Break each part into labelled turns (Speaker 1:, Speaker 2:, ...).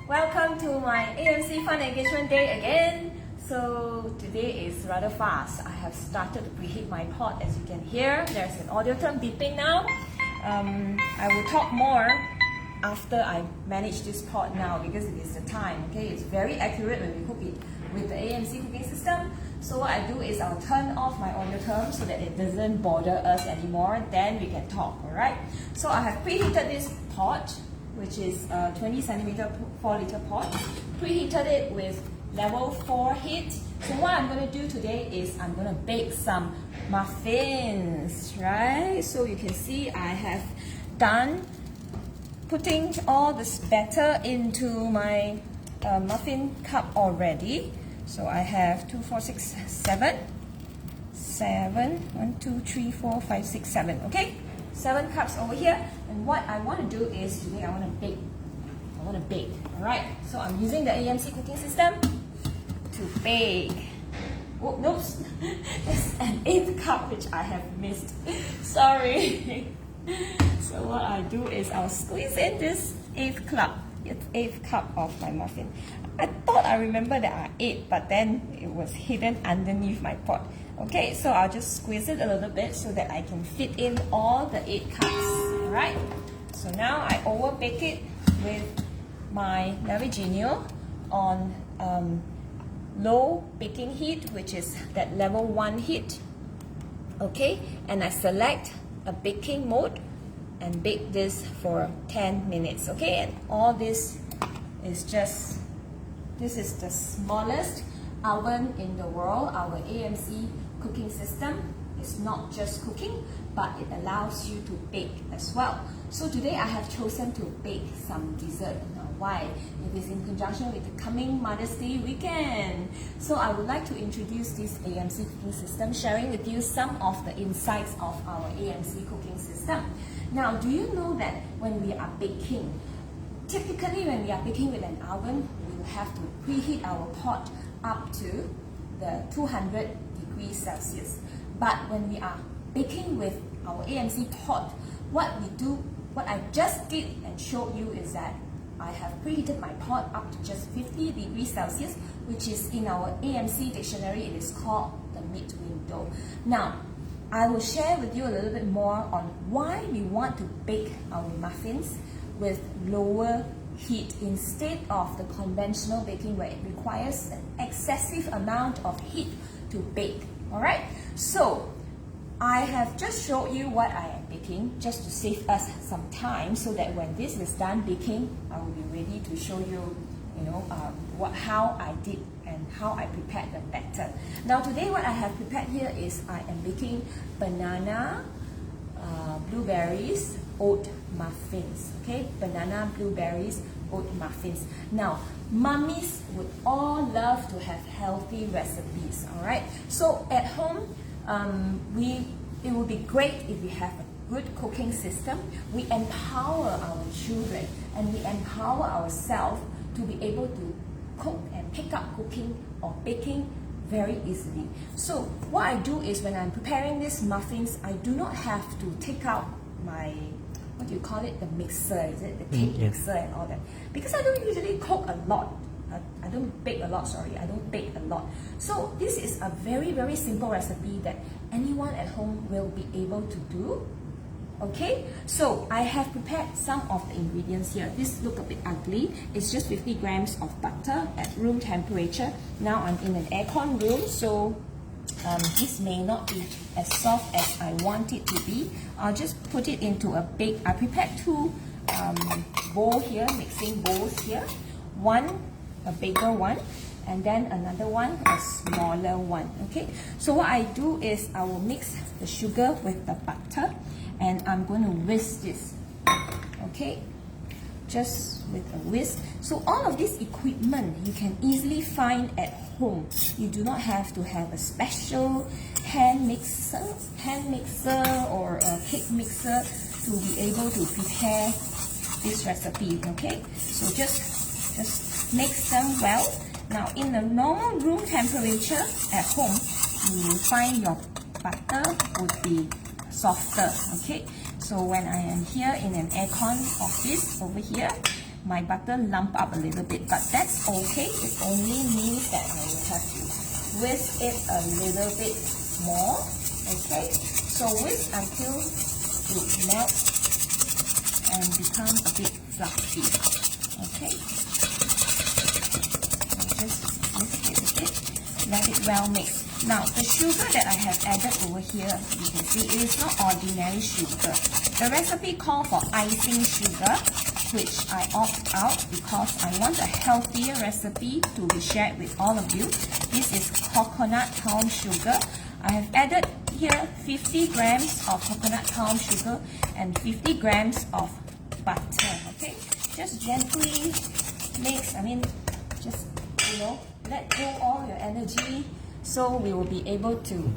Speaker 1: Welcome to my AMC Fun Engagement Day again. So today is rather fast. I have started to preheat my pot. As you can hear, there's an audio term beeping now. I will talk more after I manage this pot now because it is the time. Okay, it's very accurate when we cook it with the AMC cooking system. So what I do is I'll turn off my audio term so that it doesn't bother us anymore. Then we can talk. Alright. So I have preheated this pot, which is a 20 centimeter 4 liter pot. Preheated it with level 4 heat. So what I'm going to do today is I'm going to bake some muffins, right? So you can see I have done putting all this batter into my muffin cup already. So I have 2, 4, 6, 7. 1, 2, 3, 4, 5, 6, 7. Okay? 7 cups over here. And what I want to do is today I want to bake. Alright? So I'm using the AMC cooking system to bake. Oh, nope. It's an 8th cup which I have missed. Sorry. So what I do is I'll squeeze in this 8th cup of my muffin. I thought I remember that I ate, but then it was hidden underneath my pot. Okay, so I'll just squeeze it a little bit so that I can fit in all the 8 cups. Alright, so now I over bake it with my Navigenio on low baking heat, which is that level 1 heat. Okay, and I select a baking mode and bake this for 10 minutes. Okay, and all this is just, this is the smallest oven in the world. Our AMC cooking system is not just cooking, but it allows you to bake as well. So today I have chosen to bake some dessert. Now why? It is in conjunction with the coming Mother's Day weekend. So I would like to introduce this AMC cooking system, sharing with you some of the insights of our AMC cooking system. Now, do you know that when we are baking, typically when we are baking with an oven, we will have to preheat our pot up to the 200 degrees Celsius. But when we are baking with our AMC pot, what I just did and showed you is that I have preheated my pot up to just 50 degrees Celsius, which is in our AMC dictionary, it is called the mid window. Now, I will share with you a little bit more on why we want to bake our muffins with lower heat instead of the conventional baking where it requires an excessive amount of heat to bake. Alright, so I have just showed you what I am baking just to save us some time so that when this is done baking, I will be ready to show you, how I did and how I prepared the batter. Now today what I have prepared here is I am baking banana, blueberries, oat muffins. Okay, banana, blueberries, oat muffins. Now, mummies would all love to have healthy recipes. Alright, so at home, it would be great if we have a good cooking system. We empower our children and we empower ourselves to be able to cook and pick up cooking or baking very easily. So what I do is when I'm preparing these muffins, I do not have to take out my, what do you call it, the mixer, is it? The cake mixer and all that. Because I don't usually cook a lot. I don't bake a lot, I don't bake a lot. So this is a very, very simple recipe that anyone at home will be able to do. Okay, so I have prepared some of the ingredients here. This look a bit ugly. It's just 50 grams of butter at room temperature. Now I'm in an aircon room, so this may not be as soft as I want it to be. I'll just put it into a big, I prepared 2 bowl here, mixing bowls here. One, a bigger one, and then another one, a smaller one. Okay, so what I do is I will mix the sugar with the butter and I'm going to whisk this. Okay, just with a whisk. So all of this equipment you can easily find at home. You do not have to have a special hand mixer or a cake mixer to be able to prepare this recipe. Okay, so just mix them well. Now in the normal room temperature at home, you find your butter would be softer. Okay, so when I am here in an aircon office over here, my butter lump up a little bit, but that's okay. It only means that I will have to whisk it a little bit more. Okay, so whisk until it melts and become a bit fluffy. Okay, so just whisk it a bit, let it well mix. Now the sugar that I have added over here, you can see it is not ordinary sugar. The recipe calls for icing sugar, which I opt out because I want a healthier recipe to be shared with all of you. This is coconut palm sugar. I have added here 50 grams of coconut palm sugar and 50 grams of butter. Okay, just gently mix. Just let go all your energy, so we will be able to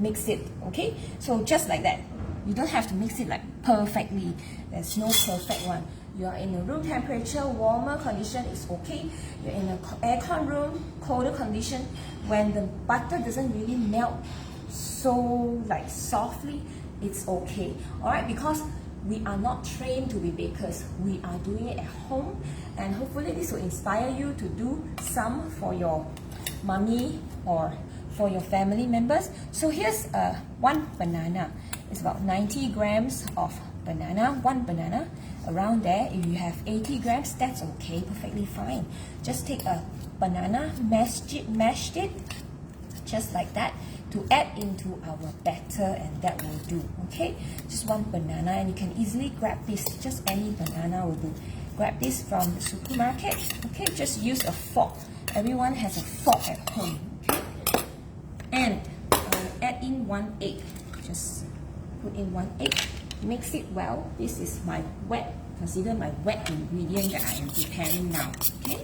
Speaker 1: mix it. Okay, so just like that. You don't have to mix it like perfectly. There's no perfect one. You are in a room temperature, warmer condition is okay. You're in an aircon room, colder condition, when the butter doesn't really melt so like softly, it's okay. Alright, because we are not trained to be bakers. We are doing it at home, and hopefully this will inspire you to do some for your mommy or for your family members. So here's one banana. It's about 90 grams of banana, one banana, around there. If you have 80 grams, that's okay, perfectly fine. Just take a banana, mashed it, just like that, to add into our batter, and that will do, okay? Just one banana, and you can easily grab this, just any banana will do. Grab this from the supermarket, okay? Just use a fork. Everyone has a fork at home, okay? And I will add in 1 egg. Just put in 1 egg, mix it well. This is my consider my wet ingredient that I am preparing now. Okay,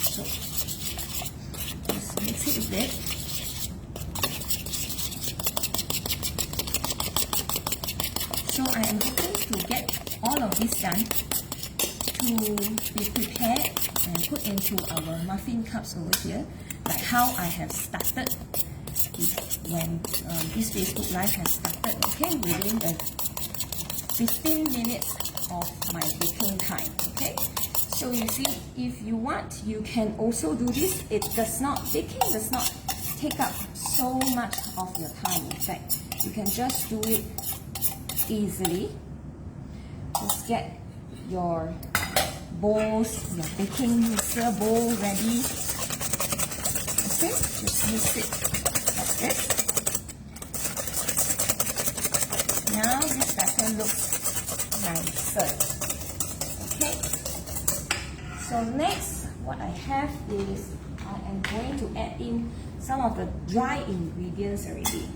Speaker 1: so just mix it a bit. So I am hoping to get all of this done to be prepared and put into our muffin cups over here, like how I have started when this Facebook Live has started, okay, within the 15 minutes of my baking time, okay. So you see, if you want, you can also do this. Baking does not take up so much of your time. In fact, you can just do it easily. Just get your bowls, your baking mixer bowl ready. Okay, just mix it like this. Now this batter looks nicer. Okay. So next, what I have is I am going to add in some of the dry ingredients already.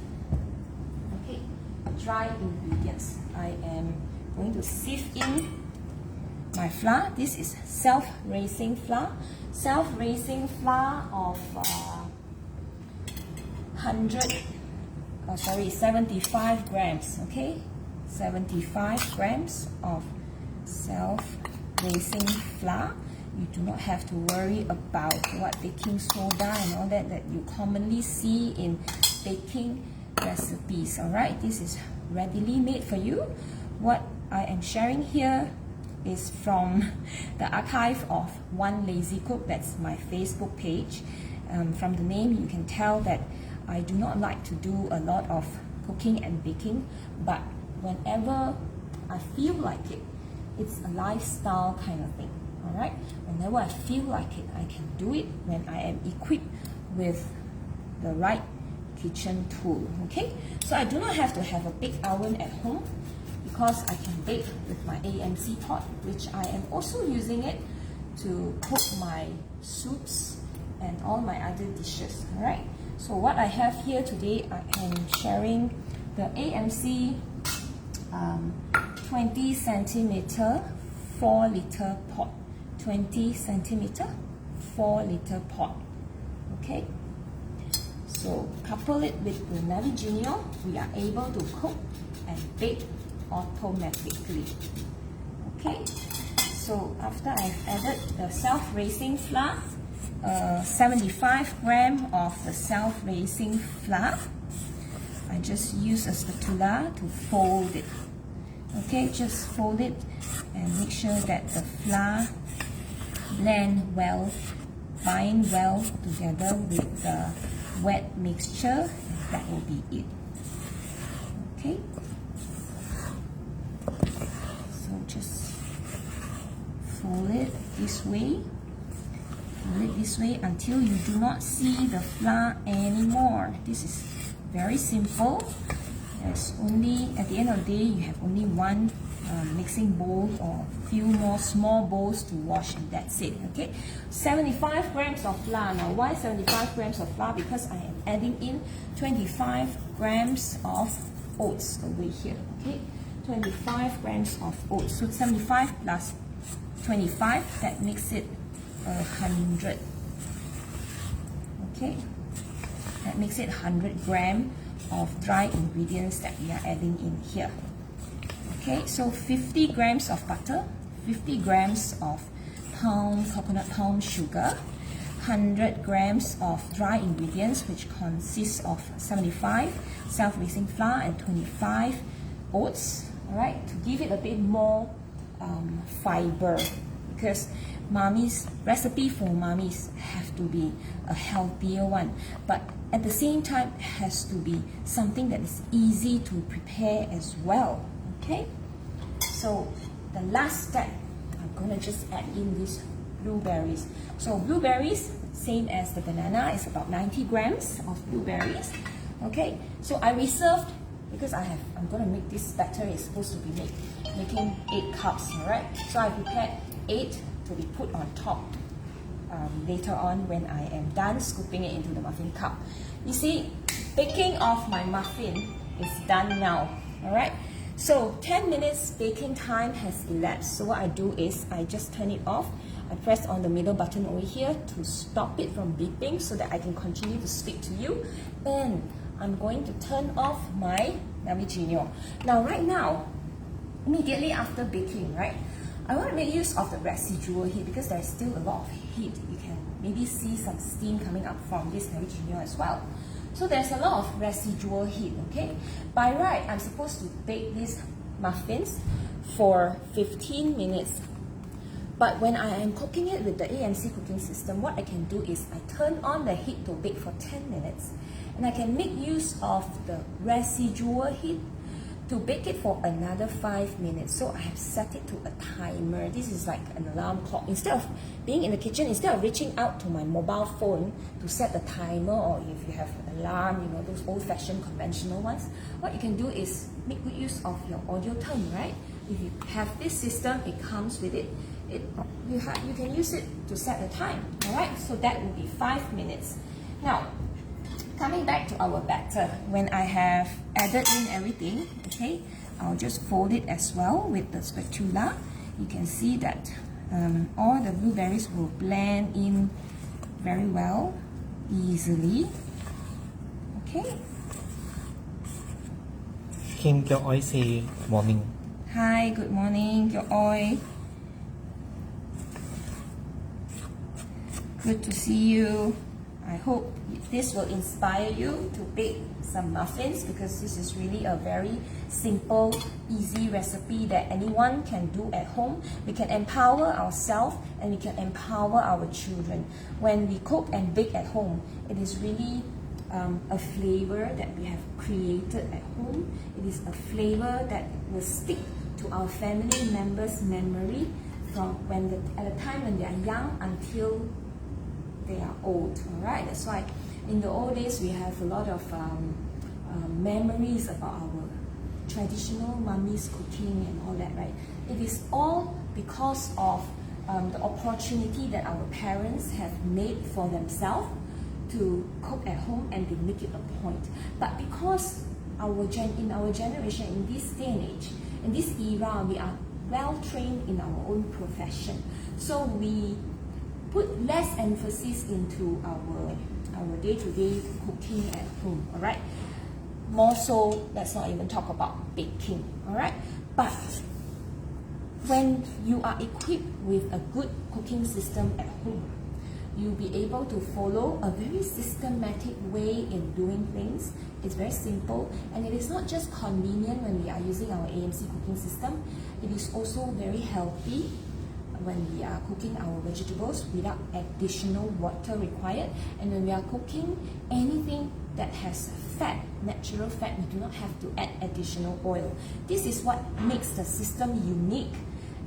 Speaker 1: Okay, dry ingredients. I am going to sieve in my flour. This is self-raising flour. Self-raising flour of 75 grams. Okay, 75 grams of self-raising flour. You do not have to worry about what baking soda and all that you commonly see in baking recipes. Alright, this is readily made for you. What I am sharing here is from the archive of One Lazy Cook. That's my Facebook page. From the name, you can tell that I do not like to do a lot of cooking and baking, but whenever I feel like it, it's a lifestyle kind of thing. Alright, whenever I feel like it, I can do it when I am equipped with the right kitchen tool. Okay, so I do not have to have a big oven at home because I can bake with my AMC pot, which I am also using it to cook my soups and all my other dishes. Alright, so what I have here today, I am sharing the AMC 20 centimeter 4 liter pot. 20 centimeter 4 liter pot. Okay, so couple it with the Naviginio, we are able to cook and bake automatically. Okay, so after I've added the self-raising flour, 75 gram of the self-raising flour, I just use a spatula to fold it. Okay, just fold it and make sure that the flour blend well, bind well together with the wet mixture, and that will be it. Okay, so just fold it this way. Fold it this way until you do not see the flour anymore. This is very simple. There's only, at the end of the day, you have only one mixing bowl or few more small bowls to wash, and that's it. Okay, 75 grams of flour. Now, why 75 grams of flour? Because I am adding in 25 grams of oats over here. Okay, 25 grams of oats. So 75 plus 25, that makes it 100. Okay, that makes it 100 grams of dry ingredients that we are adding in here. Okay, so 50 grams of butter, 50 grams of coconut palm sugar, 100 grams of dry ingredients, which consists of 75 self-raising flour and 25 oats. All right, to give it a bit more fiber, because mommy's recipe for mommies have to be a healthier one, but at the same time has to be something that is easy to prepare as well. Okay, so the last step, I'm gonna just add in these blueberries. So blueberries, same as the banana, is about 90 grams of blueberries. Okay, so I reserved, because I'm gonna make this batter, it's supposed to be making 8 cups, alright? So I prepared 8 to be put on top later on when I am done scooping it into the muffin cup. You see, baking of my muffin is done now, alright? So 10 minutes baking time has elapsed. So what I do is I just turn it off. I press on the middle button over here to stop it from beeping so that I can continue to speak to you. And I'm going to turn off my Naviginio. Now right now, immediately after baking, right, I want to make use of the residual heat because there's still a lot of heat. You can maybe see some steam coming up from this Naviginio as well. So there's a lot of residual heat, okay? By right, I'm supposed to bake these muffins for 15 minutes. But when I am cooking it with the AMC cooking system, what I can do is I turn on the heat to bake for 10 minutes. And I can make use of the residual heat to bake it for another 5 minutes. So I have set it to a timer. This is like an alarm clock. Instead of being in the kitchen, instead of reaching out to my mobile phone to set the timer, or if you have an alarm, you know, those old-fashioned conventional ones, what you can do is make good use of your audio tone, right? If you have this system, it comes with it. You can use it to set the time, all right? So that will be 5 minutes. Now, coming back to our batter, when I have added in everything, okay, I'll just fold it as well with the spatula. You can see that all the blueberries will blend in very well, easily. Okay.
Speaker 2: Kim Kyo Oi say morning.
Speaker 1: Hi, good morning, Kyo Oi. Good to see you. I hope this will inspire you to bake some muffins, because this is really a very simple, easy recipe that anyone can do at home. We can empower ourselves and we can empower our children. When we cook and bake at home, it is really a flavor that we have created at home. It is a flavor that will stick to our family members' memory from at the time when they are young until they are old, all right? That's why in the old days we have a lot of memories about our traditional mummies cooking and all that, right? It is all because of the opportunity that our parents have made for themselves to cook at home, and they make it a point. But because in our generation, in this day and age, in this era, we are well trained in our own profession, so we put less emphasis into our day-to-day cooking at home, all right? More so, let's not even talk about baking, all right? But when you are equipped with a good cooking system at home, you'll be able to follow a very systematic way in doing things. It's very simple, and it is not just convenient when we are using our AMC cooking system, it is also very healthy when we are cooking our vegetables without additional water required. And when we are cooking anything that has fat, natural fat, we do not have to add additional oil. This is what makes the system unique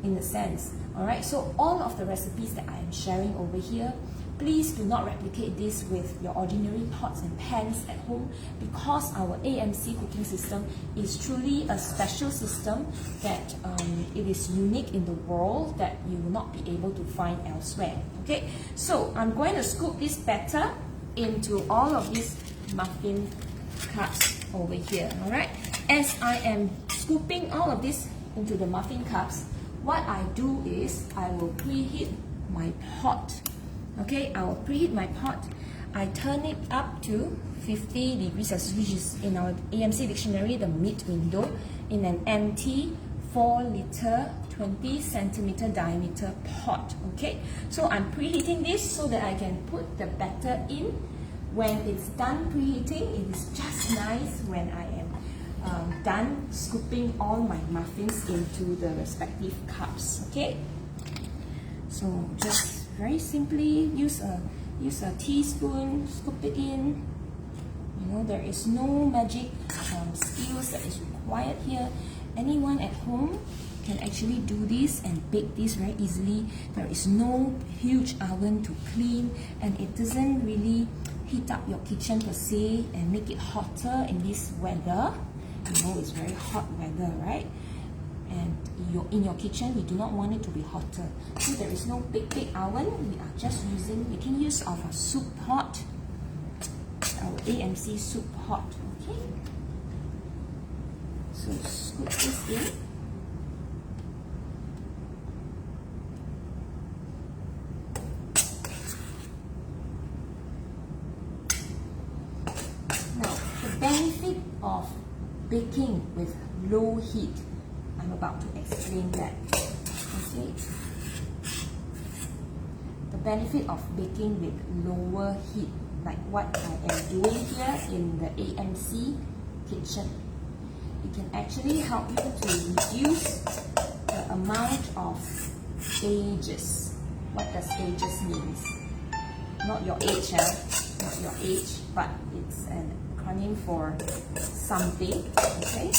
Speaker 1: in a sense. Alright, so all of the recipes that I am sharing over here, please do not replicate this with your ordinary pots and pans at home, because our AMC cooking system is truly a special system that it is unique in the world that you will not be able to find elsewhere. Okay, so I'm going to scoop this batter into all of these muffin cups over here. Alright, as I am scooping all of this into the muffin cups, what I do is I will preheat my pot. Okay, I will preheat my pot. I turn it up to 50 degrees Celsius, which is in our AMC dictionary the mid window, in an empty 4 liter 20 centimeter diameter pot. Okay, so I'm preheating this so that I can put the batter in. When it's done preheating, it is just nice when I am done scooping all my muffins into the respective cups. Okay, so just very simply use a teaspoon, scoop it in. You know, there is no magic skills that is required here. Anyone at home can actually do this and bake this very easily. There is no huge oven to clean, and it doesn't really heat up your kitchen per se and make it hotter in this weather. You know, it's very hot weather, right? And in your kitchen, we do not want it to be hotter. So there is no big oven. We are just making use of a soup pot, our AMC soup pot. Okay. So scoop this in. Now, the benefit of baking with low heat, I'm about to explain that. Okay. The benefit of baking with lower heat, like what I am doing here in the AMC kitchen, it can actually help you to reduce the amount of ages. What does ages mean? Not your age, not your age, but it's an acronym for something, okay,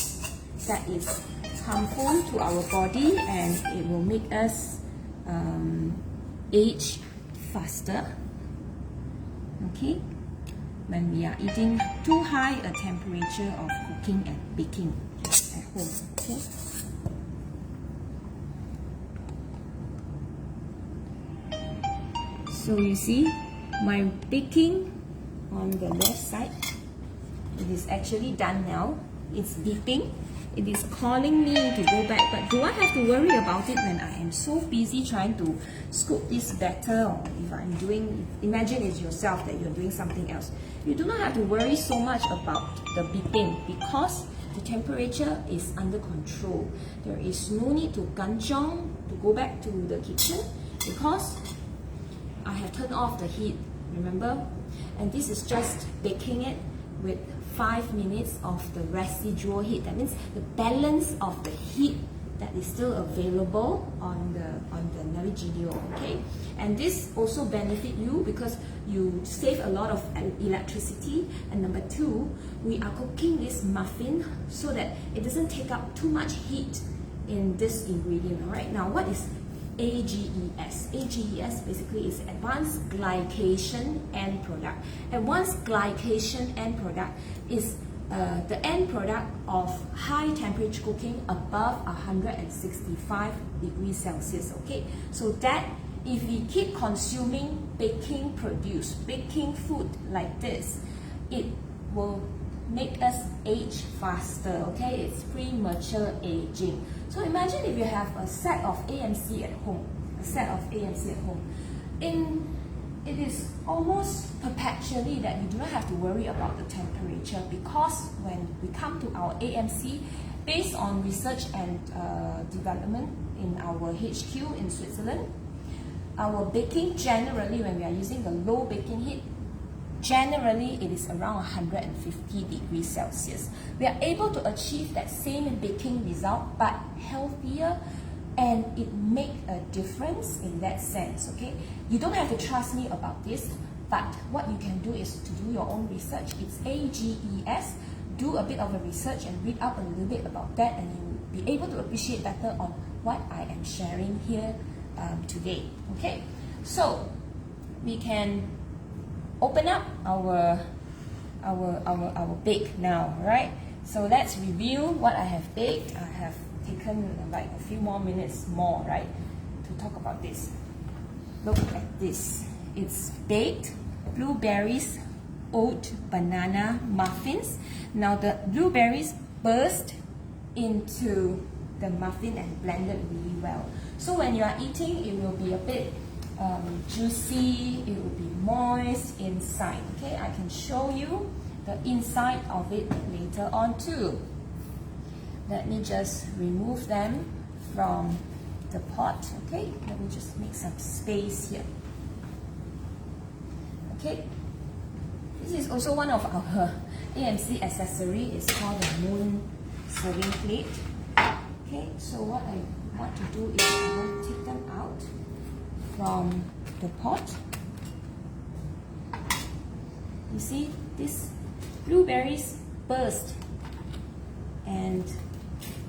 Speaker 1: that is harmful to our body, and it will make us age faster. Okay, when we are eating too high a temperature of cooking and baking at home. Okay. So you see, my baking on the left side, it is actually done now. It's beeping. It is calling me to go back, but do I have to worry about it when I am so busy trying to scoop this batter, or if I'm doing, imagine it's yourself that you're doing something else. You do not have to worry so much about the beeping because the temperature is under control. There is no need to kanchong to go back to the kitchen because I have turned off the heat, remember? And this is just baking it with 5 minutes of the residual heat. That means the balance of the heat that is still available on the Navigilio, okay? And this also benefit you because you save a lot of electricity. And number 2, we are cooking this muffin so that it doesn't take up too much heat in this ingredient. All right, now what is AGES? AGES basically is Advanced Glycation End Product. Advanced Glycation End Product is the end product of high temperature cooking above 165 degrees Celsius. Okay, so that if we keep consuming baking produce, baking food like this, it will make us age faster. Okay, it's premature aging. So imagine if you have a set of AMC at home, it is almost perpetually that you do not have to worry about the temperature, because when we come to our AMC, based on research and development in our HQ in Switzerland, our baking generally, when we are using the low baking heat, generally it is around 150 degrees Celsius. We are able to achieve that same baking result, but healthier, and it makes a difference in that sense, okay? You don't have to trust me about this, but what you can do is to do your own research. It's AGES. Do a bit of a research and read up a little bit about that, and you'll be able to appreciate better on what I am sharing here today, okay? So we can open up our bake now, right? So let's review what I have baked. I have taken like a few more minutes more, right, to talk about this. Look at this. It's baked blueberries, oat, banana muffins. Now the blueberries burst into the muffin and blended really well. So when you are eating, it will be a bit juicy, it will be moist inside, okay? I can show you the inside of it later on too. Let me just remove them from the pot, okay? Let me just make some space here. Okay, this is also one of our AMC accessory. It's called the moon serving plate. Okay, so what I want to do is I want to take them out from the pot. You see, these blueberries burst and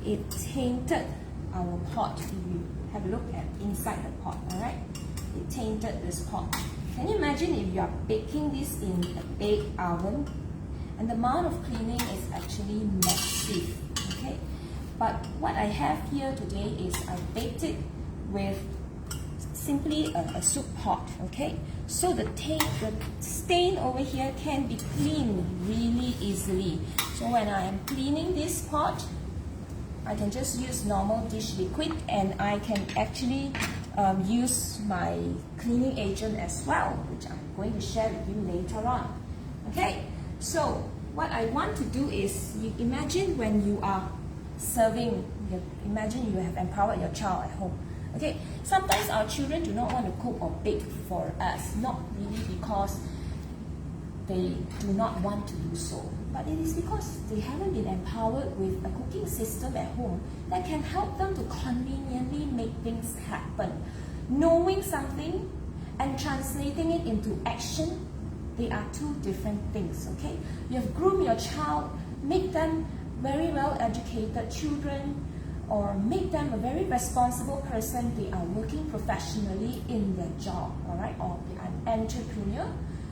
Speaker 1: it tainted our pot. If you have a look at inside the pot, alright? It tainted this pot. Can you imagine if you are baking this in a bake oven? And the amount of cleaning is actually massive, okay? But what I have here today is I baked it with simply a soup pot, okay? So the stain over here can be cleaned really easily. So when I am cleaning this pot, I can just use normal dish liquid, and I can actually use my cleaning agent as well, which I'm going to share with you later on. Okay, so what I want to do is, you imagine when you are serving, imagine you have empowered your child at home. Okay, sometimes our children do not want to cook or bake for us, not really because they do not want to do so, but it is because they haven't been empowered with a cooking system at home that can help them to conveniently make things happen. Knowing something and translating it into action, they are two different things, okay? You have groomed your child, make them very well educated children, or make them a very responsible person. They are working professionally in their job, all right? Or they are an entrepreneur.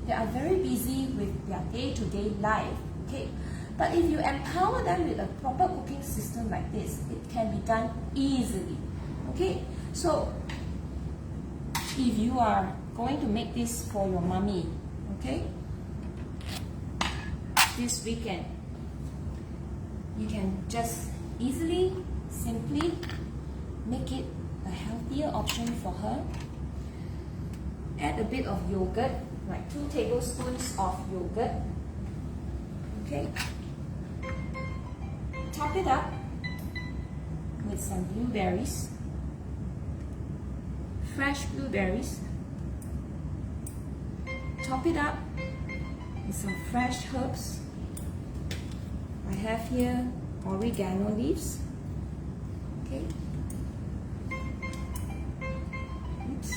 Speaker 1: They are very busy with their day-to-day life, okay? But if you empower them with a proper cooking system like this, it can be done easily, okay? So if you are going to make this for your mommy, okay, this weekend, you can just easily, simply make it a healthier option for her. Add a bit of yogurt, like 2 tablespoons of yogurt, okay. Top it up with some blueberries, fresh blueberries. Top it up with some fresh herbs. I have here oregano leaves, okay. Oops.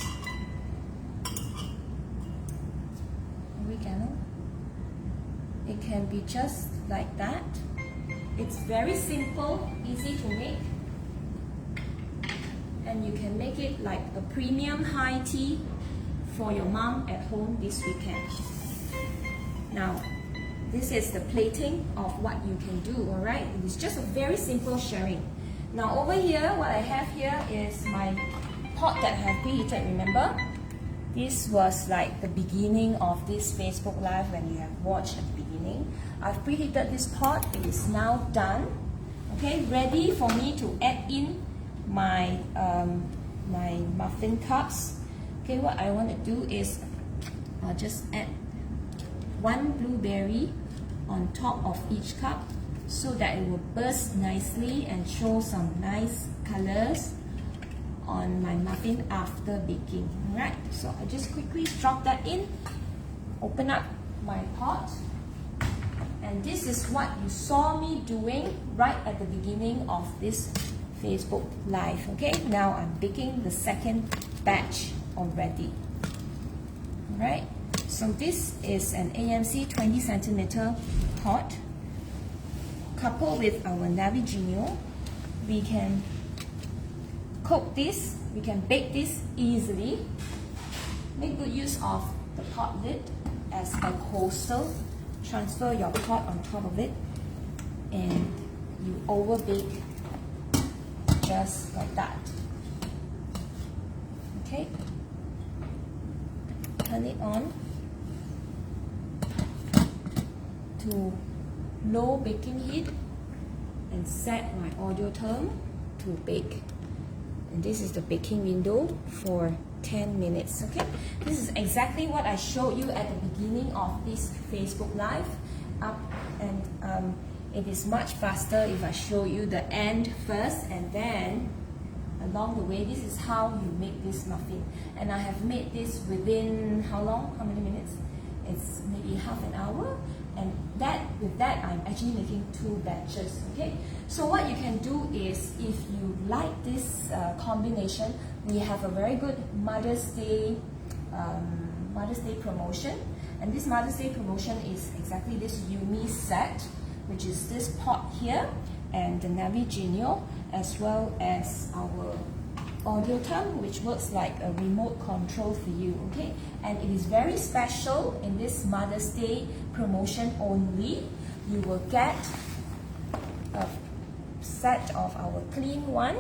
Speaker 1: Oregano. It can be just like that. It's very simple, easy to make, and you can make it like a premium high tea for your mom at home this weekend. Now, this is the plating of what you can do, alright? It is just a very simple sharing. Now over here, what I have here is my pot that I have preheated, remember? This was like the beginning of this Facebook Live when you have watched at the beginning. I've preheated this pot, it is now done. Okay, ready for me to add in my, my muffin cups. Okay, what I want to do is I'll just add 1 blueberry on top of each cup so that it will burst nicely and show some nice colors on my muffin after baking. Alright, so I just quickly drop that in, open up my pot, and this is what you saw me doing right at the beginning of this Facebook Live. Okay, now I'm baking the second batch already. Alright, so this is an AMC 20 centimeter pot. Coupled with our Navigineo, we can cook this, we can bake this easily. Make good use of the pot lid as a coaster. Transfer your pot on top of it and you over bake just like that. Okay, turn it on to low baking heat and set my audio term to bake. And this is the baking window for 10 minutes. Okay, this is exactly what I showed you at the beginning of this Facebook Live. And it is much faster if I show you the end first, and then along the way, this is how you make this muffin. And I have made this within how long? How many minutes? It's maybe half an hour. And with that, I'm actually making 2 batches. Okay, so what you can do is, if you like this combination, we have a very good Mother's Day promotion. And this Mother's Day promotion is exactly this Yumi set, which is this pot here and the Navigineo, as well as our audio term, which works like a remote control for you. Okay, and it is very special in this Mother's Day promotion only. You will get a set of our clean one,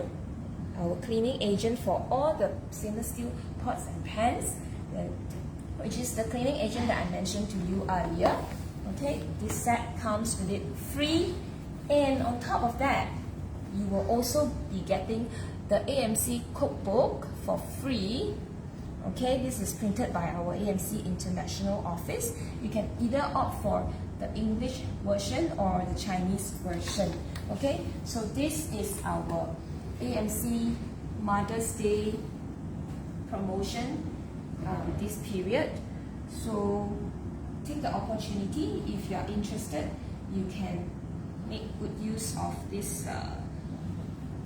Speaker 1: our cleaning agent for all the stainless steel pots and pans, which is the cleaning agent that I mentioned to you earlier. Okay, this set comes with it free, and on top of that, you will also be getting the AMC cookbook for free. Okay, this is printed by our AMC International office. You can either opt for the English version or the Chinese version. Okay, so this is our AMC Mother's Day promotion this period. So take the opportunity. If you are interested, you can make good use of this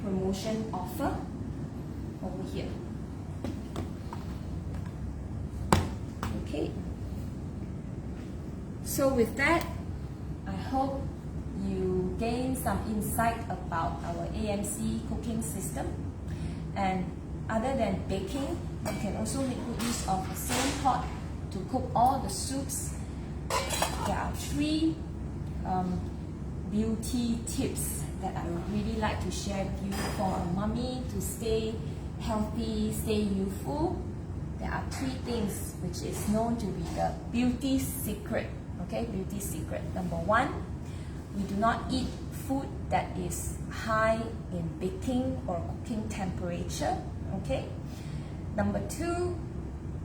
Speaker 1: promotion offer over here. Okay, so with that, I hope you gain some insight about our AMC cooking system. And other than baking, you can also make good use of the same pot to cook all the soups. There are 3 beauty tips that I would really like to share with you for a mommy to stay healthy, stay youthful. There are 3 things which is known to be the beauty secret. Okay, beauty secret. Number 1, we do not eat food that is high in baking or cooking temperature. Okay. Number 2,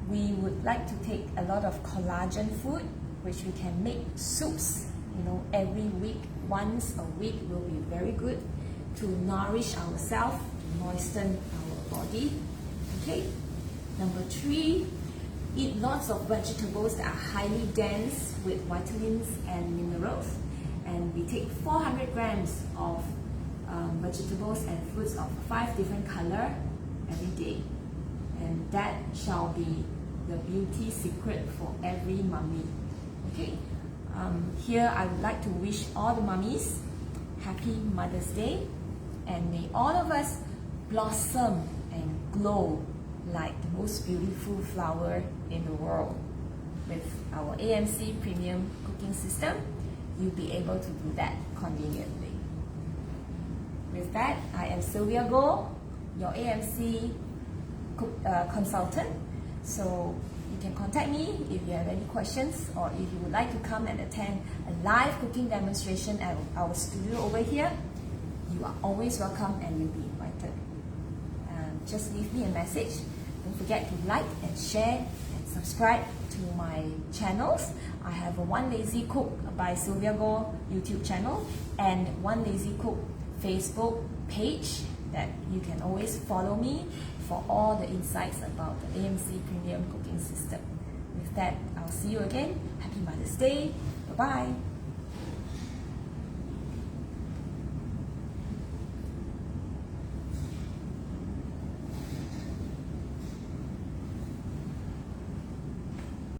Speaker 1: we would like to take a lot of collagen food, which we can make soups, every week. Once a week will be very good to nourish ourselves, moisten our body. Okay. Number 3, eat lots of vegetables that are highly dense with vitamins and minerals. And we take 400 grams of vegetables and fruits of 5 different colors every day. And that shall be the beauty secret for every mommy. Okay. Here I would like to wish all the mummies happy Mother's Day, and may all of us blossom and glow like the most beautiful flower in the world. With our AMC Premium Cooking System, you'll be able to do that conveniently. With that, I am Sylvia Goh, your AMC consultant. So you can contact me if you have any questions, or if you would like to come and attend a live cooking demonstration at our studio over here. You are always welcome and you'll be invited. Just leave me a message. Don't forget to like and share and subscribe to my channels. I have a One Lazy Cook by Sylvia Goh YouTube channel and One Lazy Cook Facebook page that you can always follow me for all the insights about the AMC Premium Cooking System. With that, I'll see you again. Happy Mother's Day. Bye-bye.